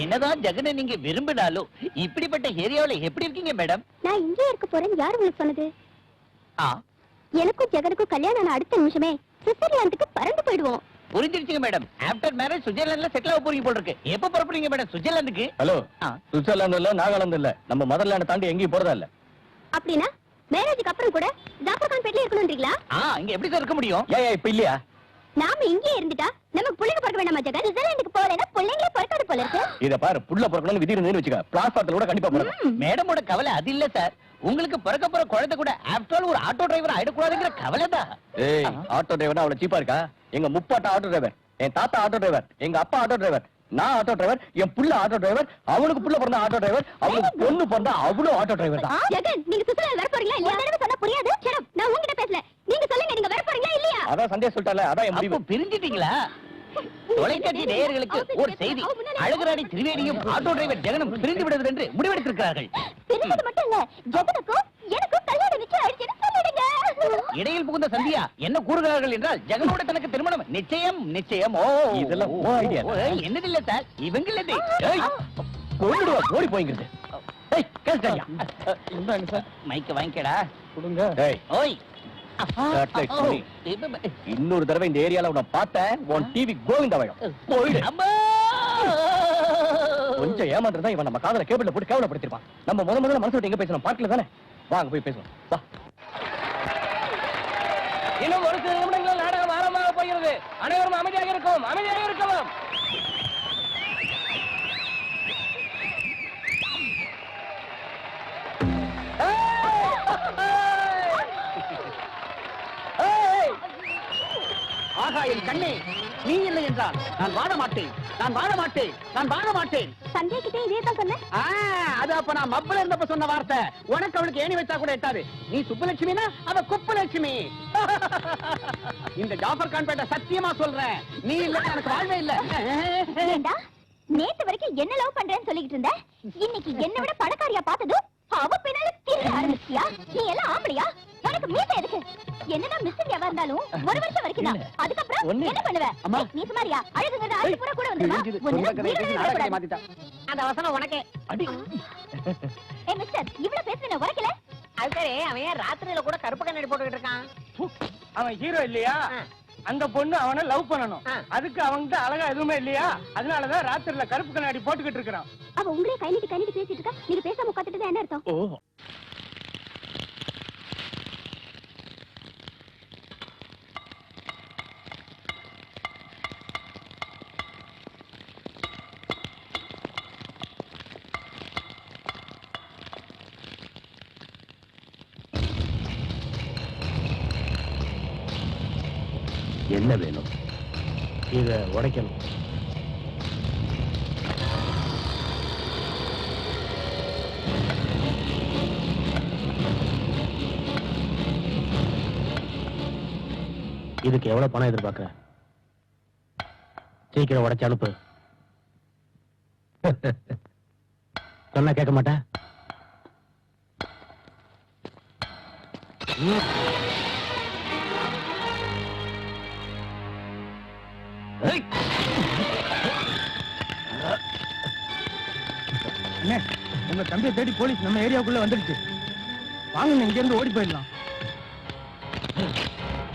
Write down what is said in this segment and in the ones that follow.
என்னதான் ஜெகனை நீங்க விரும்பினாலும் இப்படிப்பட்ட ஏரியாவுல எப்படி இருக்கீங்க மேடம்? நான் இங்கே இருக்க போறேன்னு யார் உங்களுக்கு சொன்னது? எனக்கும் ஜெகனுக்கும் கல்யாணம் அடுத்த நிமிஷமே சுவிட்சர்லாந்துக்கு பறந்து போயிடுவோம். புரிஞ்சிருச்சுங்க மேடம். ஆஃப்டர் மேரேஜ் சுவிட்சர்லாந்துல செட்டில் ஆக போறீங்க போல இருக்கு. எப்ப புறப்படுறீங்க மேடம் சுவிட்சர்லாந்துக்கு? ஹலோ, சுவிட்சர்லாந்து இல்ல, நாகாலாந்து இல்ல, நம்ம மதர்லாந்து தாண்டி எங்கேயும் போறதா இல்ல. அப்படின்னா மேரேஜுக்கு அப்புறம் கூட ஜாஃபர் பேட்ல இருக்கணும்ன்றீங்களா? இங்க எப்படி சார் இருக்க முடியும்? ஏன் இப்ப இல்லையா? நாம இங்கே இருந்துட்டா நமக்கு புள்ளைங்க பிறக்க வேண்டாமா ஜெகன்? சுவிட்சர்லாந்துக்கு போறேன்னா புள்ளைங்களே பிறக்காது போல இருக்கு. இத பாரு, புள்ள பிறக்கணும்னு விதி இருந்தேன்னு வச்சுக்க, பிளாஸ்பார்ட்ல கூட கண்டிப்பா பிறக்கும். மேடமோட கவலை அது இல்ல சார். உங்களுக்கு பிறக்க போற குழந்தை கூட ஆஃப்டர் ஆல் ஒரு ஆட்டோ டிரைவர் ஆயிடக்கூடாதுங்கிற கவலை தான். ஏய், ஆட்டோ டிரைவர்னா அவ்வளவு சீப்பா இருக்கா? எங்க முப்பாட்ட ஆட்டோ டிரைவர், என் தாத்தா ஆட்டோ டிரைவர், எங்க அப்பா ஆட்டோ டிரைவர், நான் ஆட்டோ டிரைவர், என் புள்ள ஆட்டோ டிரைவர், அவனுக்கு புள்ள பிறந்த ஆட்டோ டிரைவர், அவனுக்கு பொண்ணு பிறந்தா அவளும் ஆட்டோ டிரைவர் தான். ஜெகன், நீங்க சுவிட்சர்லாந்து வர போறீங்களா இல்லையா? ஒரு தடவை சொன்னா புரியாது. சரி, நான் உங்ககிட்ட பேசல. நீங்க சொல்லுங்க, நீங்க வர போறீங்களா இல்லையா? அதான் சண்டே சொல்லிட்டால, அதான் என் முடிவு. பிரிஞ்சிட்டீங்களா? தொலைக்காட்சி நேயர்களுக்கு ஒரு செய்தி. அழகராணி திரிவேணியும் ஆட்டோ டிரைவர் ஜெகனும் பிரிந்து விடுவது என்று முடிவெடுத்திருக்கிறார்கள். பிரிஞ்சது மட்டும் இல்ல, ஜெகனுக்கும் எனக்கும் கல்யாணம் நிச்சயம் ஆயிடுச்சுன்னு சொல்லிடுங்க. இடையில் புகுந்த சந்தியா என்ன கூறுகிறார்கள் என்றால் ஜெகனோட தனக்கு திருமணம் நிச்சயம் நிச்சயம். இதெல்லாம் ஐடியா என்னது இல்ல சார், இவங்க இல்லது. கொண்டுடுவா, ஓடி போய்ங்கிறது. மைக்க வாங்கிக்கடா கொடுங்க. ஓய், கொடுங்க. இன்னொரு தடவை இந்த ஏரியால உன்னை பார்த்தேன், உன் டிவி கோவிந்தவாயம். போயிடு. கொஞ்சம் ஏமாந்துதான் இவன் நம்ம காதல கேபிள்ல போட்டு கேவலப்படுத்திருப்பான். நம்ம முதல்ல மனசு விட்டு எங்க பேசணும்? பார்க்கல தானே? வாங்க போய் பேசணும். வா. இன்னும் ஒரு சில நிமிடங்கள் நாடகம் ஆரம்பமாக போகிறது. அனைவரும் அமைதியாக இருக்கும், அமைதியாக இருக்கலாம். ஆகா என் கண்ணே, நீ இல்லை என்றால் நான் வாழ மாட்டேன், நான் வாழ மாட்டேன், நான் வாழ மாட்டேன். சந்தேகிட்டே இதே தான் சொன்னேன். அது அப்ப நான் மப்பல இருந்தப்ப சொன்ன வார்த்தை. உனக்கு அவளுக்கு ஏணி வச்சா கூட எட்டாது. நீ சுப்புலட்சுமினா அவ குப்புலட்சுமி. இந்த ஜாஃபர் கான் பேட்ட சத்தியமா சொல்றேன், நீ இல்ல எனக்கு வாழ்வே இல்ல. நேத்து வரைக்கும் என்ன லவ் பண்றேன்னு சொல்லிட்டு இருந்த, இன்னைக்கு என்ன விட பணக்காரியா பார்த்ததும் அவ பின்னால திரிய ஆரம்பிச்சியா? நீ எல்லாம் ஆம்பளையா? உனக்கு மீசை எதுக்கு? என்னன்னா மிஸ்டேக் இருந்தாலும் ஒரு வருஷம் வரைக்கும் தான். அதுக்கப்புறம் என்ன பண்ணுவ? நீ சுமாரியா? அழகுங்க அழகு பூரா கூட வந்துருவா. அந்த வசனம் உனக்கே. அடி ஏ மிஸ்டர், இவ்வளவு பேசுன உரைக்கல? அது சரி, அவன் ராத்திரியில கூட கருப்பு கண்ணாடி போட்டுக்கிட்டு இருக்கான். அவன் ஹீரோ இல்லையா? அந்த பொண்ணு அவனை லவ் பண்ணணும். அதுக்கு அவன்கிட்ட அழகா எதுவுமே இல்லையா? அதனாலதான் ராத்திரில கருப்பு கண்ணாடி போட்டுக்கிட்டு இருக்கிறான். அவ உங்களே கை நீட்டி பேசிட்டு இருக்கா. நீங்க பேசாம உட்காந்துட்டு என்ன அர்த்தம்? ஓ, என்ன வேணும்? இத உடைக்கணும். இதுக்கு எவ்வளவு பணம் எதிர்பார்க்கிற? சீக்கிரம் உடைச்சு அனுப்பு. சொன்னா கேட்க மாட்டேன். உங்க தம்பியை தேடி போலீஸ் நம்ம ஏரியாவுக்குள்ள வந்துடுச்சு. வாங்க, இங்க இருந்து ஓடி போயிடலாம்.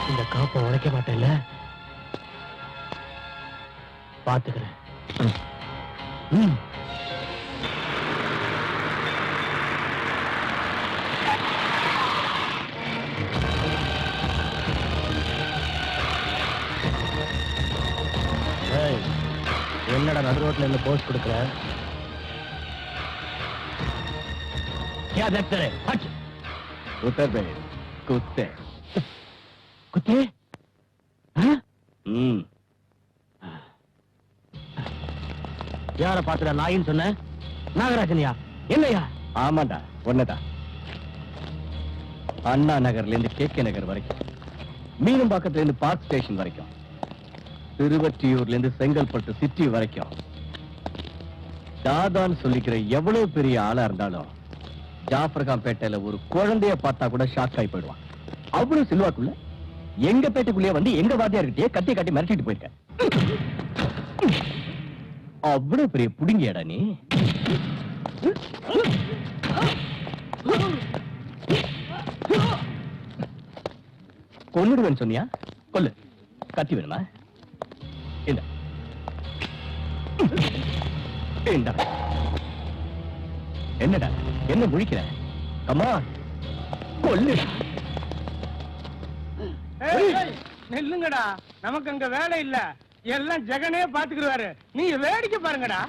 இந்த காப்பை உடைக்க மாட்டேன்ல, பாத்துக்கிறேன். என்னடா நடு ரோட்ல இருந்து போஸ்ட் கொடுக்குற? क्या देखते रहे? हट! उतर बे, कुत्ते। कुत्ते? யார பாத்துற நாயின்னு சொன்ன? நாகராஜனியா? என்னையா? ஆமாண்டா, ஒன்னதான். அண்ணா நகர்ல இருந்து கேகே நகர் வரைக்கும், மீனம்பாக்கத்துல இருந்து பார்க் ஸ்டேஷன் வரைக்கும், திருவற்றியூர்ல இருந்து செங்கல்பட்டு சிட்டி வரைக்கும், தாதான்னு சொல்லிக்கிற எவ்வளவு பெரிய ஆளா இருந்தாலும் ஜாஃபர் கான் பேட்டையில ஒரு குழந்தைய பார்த்தா கூட ஷாக் ஆகி போயிடுவான். அவ்வளவு செல்வாக்குள்ள எங்க பேட்டைக்குள்ளே வந்து எங்க வாத்தியார்கிட்டயே கட்டி காட்டி மிரட்டிட்டு போயிருக்க. அவ்வளவு பெரிய புடுங்கியாடா நீ? கொன்னுடுவேன்னு சொன்னியா? கொல்லு. கத்தி வேணுமா? இந்த இந்தா. என்னடா என்ன முழிக்கிற? அம்மா கொல்லுடா. நெல்லுங்கடா, நமக்கு அங்க வேலை இல்ல, எல்லாம் ஜெகனே பாத்துக்குறாரு, நீங்க வேடிக்கை பாருங்கடா.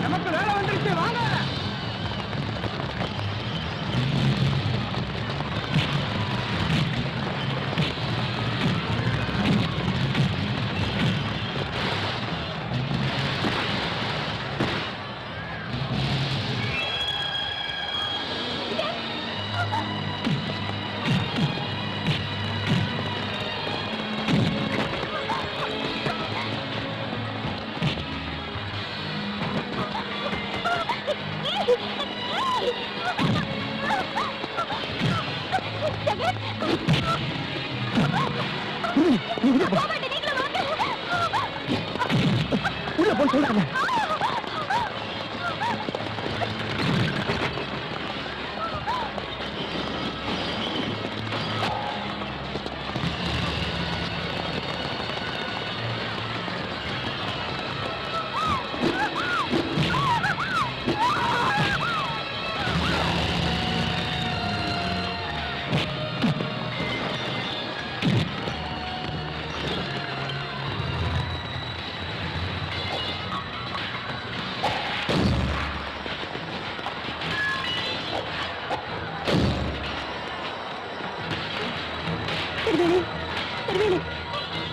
நமக்கு வேலை வந்துருச்சு, வாங்க. உள்ள போய் சொல்றாங்க.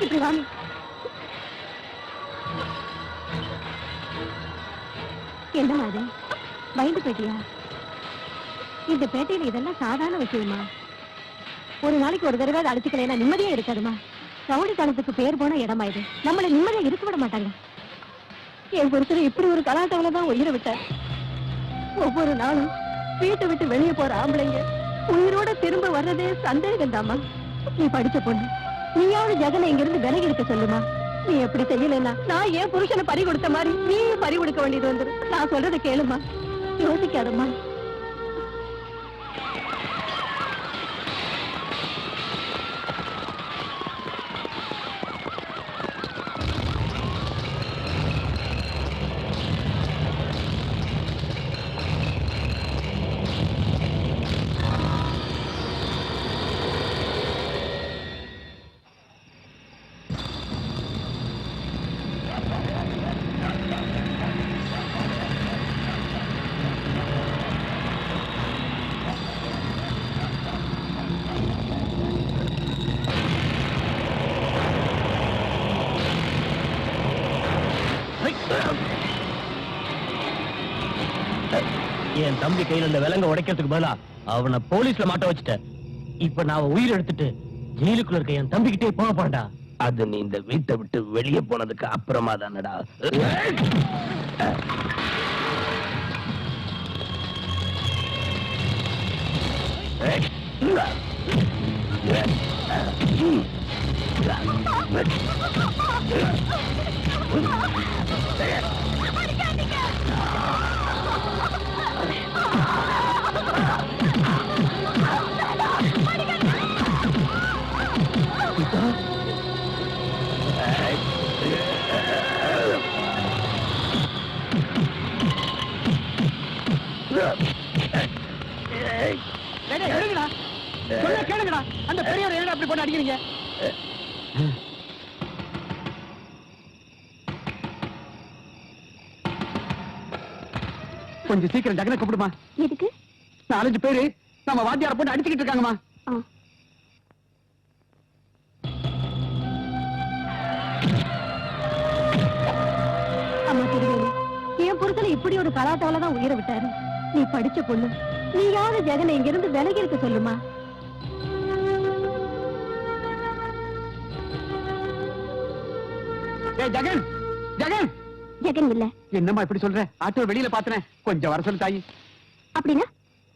இப்படி வாங்க. என்னமா அது? பயந்து போயிட்டியா? இந்த பேட்டையில இதெல்லாம் சாதாரண விஷயமா? ஒரு நாளைக்கு ஒரு தடவை அழைச்சிக்கலைன்னா நிம்மதியே இருக்காதுமா. ரவுடித்தனத்துக்கு பேர் போன இடமா இது. நம்மளை நிம்மதியா இருக்க விட மாட்டாங்க. என் புருஷனை இப்படி ஒரு கலாட்டவளை தான் உயிரை விட்டார். ஒவ்வொரு நாளும் வீட்டை விட்டு வெளியே போற ஆம்பளைங்க உயிரோட திரும்ப வர்றதே சந்தேகம் தாமா. நீ படிச்ச பொண்ணு, நீயாவது ஜெகனை இங்க இருந்து விலகி இருக்க சொல்லுமா. நீ எப்படி செய்யலன்னா நான் ஏன் புருஷனை பறி கொடுத்த மாதிரி நீ பறி கொடுக்க வேண்டியது வந்துரு. நான் சொல்றதை கேளுமா, யோசிக்காதம்மா. என் தம்பி கையில இந்த விலங்க உடைக்கிறதுக்கு பதிலா அவனை போலீஸ்ல மாட்ட வச்சுட்டேன். இப்ப நான் உயிர் எடுத்துட்டு ஜெயிலுக்குள்ள இருக்க என் தம்பிக்கிட்டே போக போறேன்டா. அது நீ இந்த வீட்டை விட்டு வெளியே போனதுக்கு அப்புறமா தானடா. அடிக்காதீங்க. சொல்ல கேளுங்கடா. அந்த பெரியவர் ஏன் அப்படி போட்டு அடிக்கிறீங்க? கொஞ்சம் சீக்கிரம் ஜெகனை கூப்பிடுமா. எதுக்கு? 4-5 பேரு நம்ம வாத்தியார போட்டு அடிச்சுக்கிட்டு இருக்காங்கம்மா. அம்மா திருவேணி, என் புருஷனை இப்படி ஒரு கலாட்டால தான் உயிரை விட்டாரு. நீ படிச்ச பொண்ணு, நீயாவது ஜெகனை இங்கிருந்து விலகி இருக்க சொல்லுமா. ஏய் ஜெகன், ஜெகன். ஜெகன் இல்ல. என்னம்மா இப்படி சொல்ற? ஆட்டோ வெளியில பாத்துறேன், கொஞ்சம் வர சொல்லு தாயி. அப்படின்னா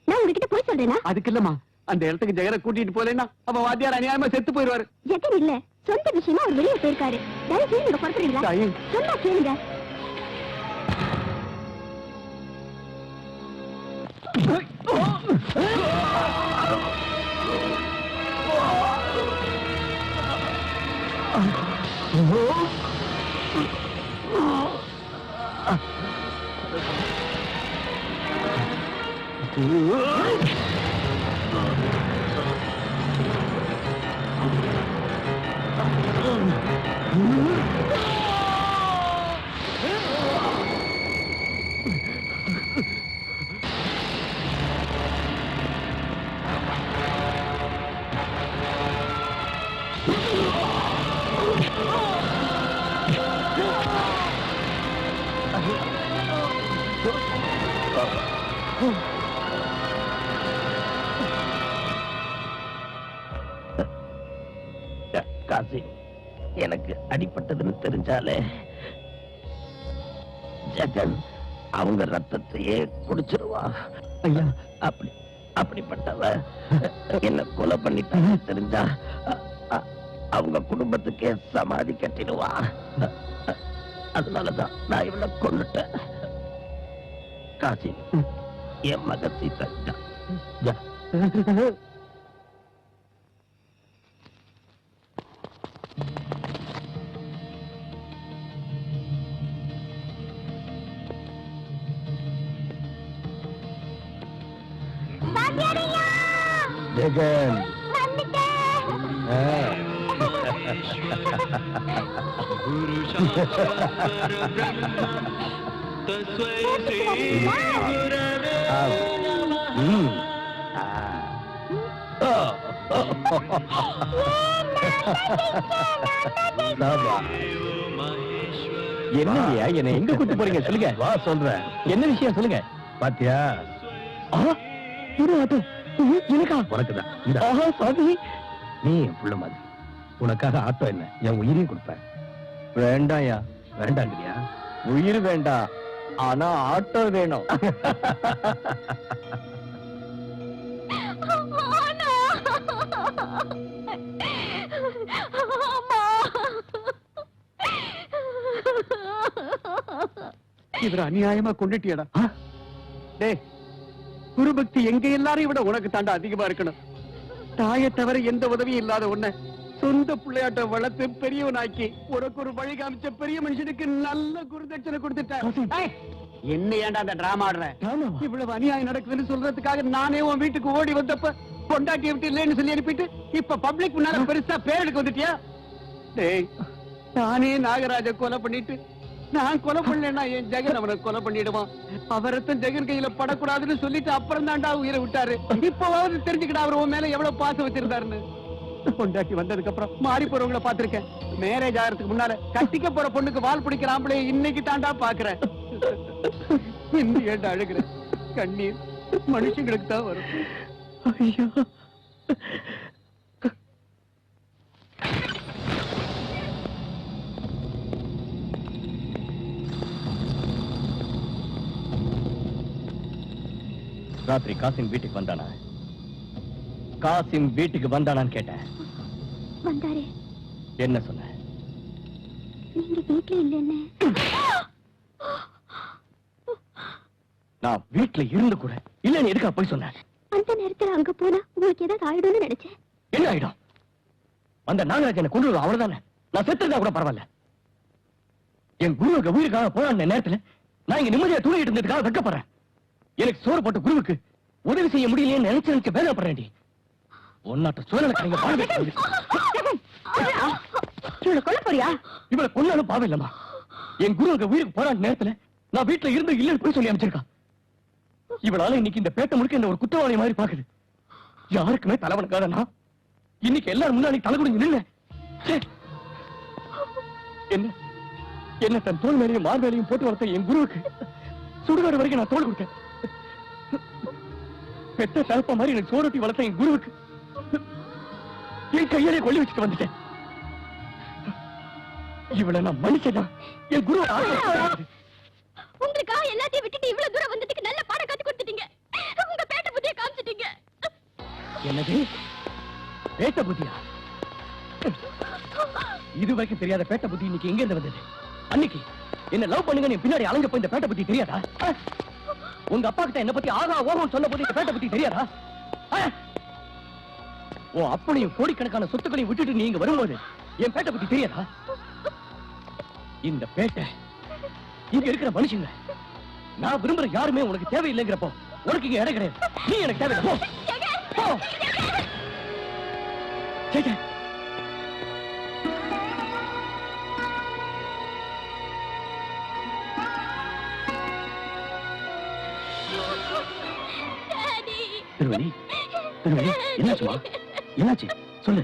நான் உங்ககிட்ட போய் சொல்றேனா? அதுக்கு இல்லம்மா, அந்த இடத்துக்கு ஜெகனை கூட்டிட்டு போலேன்னா அப்ப வாத்தியார் அநியாயமா செத்து போயிருவாரு. ஜெகன் இல்ல, சொந்த விஷயமா அவர் வெளியே போயிருக்காரு. தயவு செய்து நீங்க புறப்படுறீங்களா? தாயி. சொன்னா கேளுங்க. காசி, எனக்கு அடிபட்டதுன்னு தெரிஞ்சாலே ஜெகன் அவங்க ரத்தத்தையே குடிச்சிருவா. ஐயா, அப்படிப்பட்டவ என்ன கொலை பண்ணிட்டாங்க தெரிஞ்சா அவங்க குடும்பத்துக்கே சமாதி கட்டிடுவா. அதனாலதான் நான் இவளை கொன்னுட்டேன். காசி, என் மக சீதா. ஜெகன் என்னையா என்ன எங்க கூட்டு போறீங்க? சொல்லுங்க. வா சொல்றேன். என்ன விஷயம் சொல்லுங்க. பாத்தியா, எனக்கா? உனக்குதான். சாமி, நீ என் புள்ள மாதிரி. உனக்காக ஆட்டோ என்ன, என் உயிரையும் கொடுப்பேன். வேண்டாயா? வேண்டாங்கறியா? உயிர் வேண்டாம், ஆனா ஆட்டோ வேணும். இவர் அநியாயமா கொண்டுட்டியடா. டேய், குருபக்தி எங்க எல்லாரையும் விட உனக்கு தாண்டா அதிகமா இருக்கணும். தாயை தவிர எந்த உதவியும் இல்லாத உன்னை சொந்த பிள்ளையாட்ட வளர்த்து பெரியவனாக்கி உனக்கு ஒரு வழி காமிச்ச பெரிய மனுஷனுக்கு நல்ல குருதட்சணை கொடுத்துட்டேன். என்ன ஏன்டா அந்த டிராமா ஆடுற? இவ்வளவு அநியாயம் நடக்குதுன்னு சொல்றதுக்காக நானே உன் வீட்டுக்கு ஓடி வந்தப்ப பொண்டாட்டியை விட்டு இல்லைன்னு சொல்லி அனுப்பிட்டு இப்ப பப்ளிக் முன்னால பெருசா பேர் எடுக்க வந்துட்டியா? டேய், நானே நாகராஜ கொலை பண்ணிட்டு நான் கொலை பண்ணலன்னா என் ஜெகன் அவனை கொலை பண்ணிடுவான். அவரத்தும் ஜெகன் கையில படக்கூடாதுன்னு சொல்லிட்டு அப்புறம் தாண்டா உயிரை விட்டாரு. இப்பவாவது தெரிஞ்சுக்கிட்டா அவர் உன் மேல எவ்வளவு பாசம் வச்சிருந்தாருன்னு. பொண்டாட்டி வந்ததுக்கு அப்புறம் மாறி போறவங்களை பாத்திருக்கேன். மேரேஜ் ஆகிறதுக்கு முன்னால கட்டிக்க போற பொண்ணுக்கு வால் பிடிக்கிற ஆம்பளை இன்னைக்கு தாண்டா பாக்குறேன். இன்னும் ஏண்டா அழுகுற? கண்ணீர் மனுஷங்களுக்கு தான் வரும். ஐயோ, ராத்திரி காசிம் வீட்டுக்கு வந்தானா? காசிம் வீட்டுக்கு வந்தானான்னு கேட்டேன். வந்தாரே. என்ன சொன்ன? நீங்க வீட்ல இல்லன்னு. நான் வீட்டுல இருந்து கூட இல்லன்னு எதுக்கா போய் சொன்னேன்? அந்த நேரத்துல அங்க போனா உங்களுக்கு ஏதாவது ஆயிடும்னு நினைச்சேன். என்ன ஆயிடும்? அந்த நாகராஜனை கொண்டு வருவா, அவ்வளவுதானே. நான் செத்துறதா கூட பரவாயில்ல. என் குருவுக்கு உயிருக்காக போராடின நேரத்துல நான் இங்க நிம்மதியா தூங்கிட்டு இருந்ததுக்காக வெட்கப்படுறேன். எனக்கு சோறு போட்ட குருவுக்கு உதவி செய்ய முடியலையே நினைச்சு வேதனைப்படுறேன். ஒன்னாட்ட சூழலை கலைங்க வாழ்வே இவளை கொல்ல போறியா? இவளை கொண்டாலும் பாவம் இல்லம்மா. என் குரு அங்க உயிருக்கு போராட்ட நேரத்துல நான் வீட்டுல இருந்து இல்லன்னு போய் சொல்லி அமைச்சிருக்கா. இவளால இன்னைக்கு இந்த பேட்டை முழுக்க என்ன ஒரு குற்றவாளி மாதிரி பாக்குது. யாருக்குமே தலைவனுக்காக நான் இன்னைக்கு எல்லாரும் முன்னாடி தலை குடிஞ்சு நின்ன. என்ன என்ன தன் தோல் மேலையும் மார் மேலையும் போட்டு வளர்த்த என் குருவுக்கு சுடுகாடு வரைக்கும் நான் தோல் கொடுத்தேன். பெத்த தலப்ப மாதிரி எனக்கு சோரட்டி வளர்த்த என் குருவுக்கு என் கையிலே கொள்ளி வச்சுட்டு வந்துட்டேன். இவளை நான் மன்னிச்சதான் என் குரு உங்களுக்காக எல்லாத்தையும் விட்டுட்டு இவ்வளவு தூரம் வந்ததுக்கு நல்ல பாடம் கத்து கொடுத்துட்டீங்க. உங்க பேட்ட புத்திய காமிச்சிட்டீங்க. என்னது பேட்ட புத்தியா? இது வரைக்கும் தெரியாத பேட்ட புத்தி இன்னைக்கு எங்க இருந்து வந்தது? அன்னைக்கு என்ன லவ் பண்ணுங்க நீ பின்னாடி அலைஞ்ச போய் இந்த பேட்ட புத்தி தெரியாதா? உங்க அப்பா கிட்ட என்ன பத்தி ஆகா ஓகம் சொன்ன போது இந்த பேட்ட புத்தி தெரியாதா? ஓ அப்பனையும் கோடிக்கணக்கான சொத்துக்களையும் விட்டுட்டு நீங்க வரும்போது என் பேட்ட புத்தி தெரியாதா? இந்த பேட்டை இங்க இருக்கிற மனுஷங்க நான் விரும்புற யாருமே உனக்கு தேவையில்லைங்கிறப்போ உனக்கு இங்க இடம் கிடையாது. நீ எனக்கு தேவையில்லை. திருவணி திருவணி என்னாச்சுமா? என்னாச்சு சொல்லு.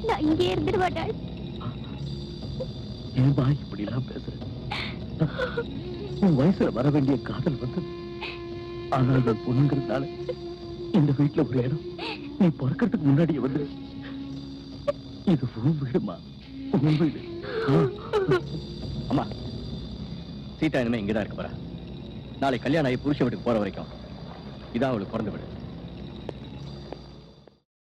நான் இங்கே இருந்துட்டு மாட்டேன். ஏன்பா இப்படி எல்லாம் பேசுற? உன் வயசுல வர வேண்டிய காதல் வந்து ஆனால் நான் பொண்ணுங்கிறதுனால இந்த வீட்டுல ஒரு இடம் நீ பிறக்கிறதுக்கு முன்னாடியே வந்து இது உன் வீடுமா, உன் வீடு. அம்மா சீதா இனிமே இங்கதான் இருக்க போறா. நாளை கல்யாணம் ஆகி புருஷ வீட்டுக்கு போற வரைக்கும் இதான் அவளுக்கு பிறந்த வீடு.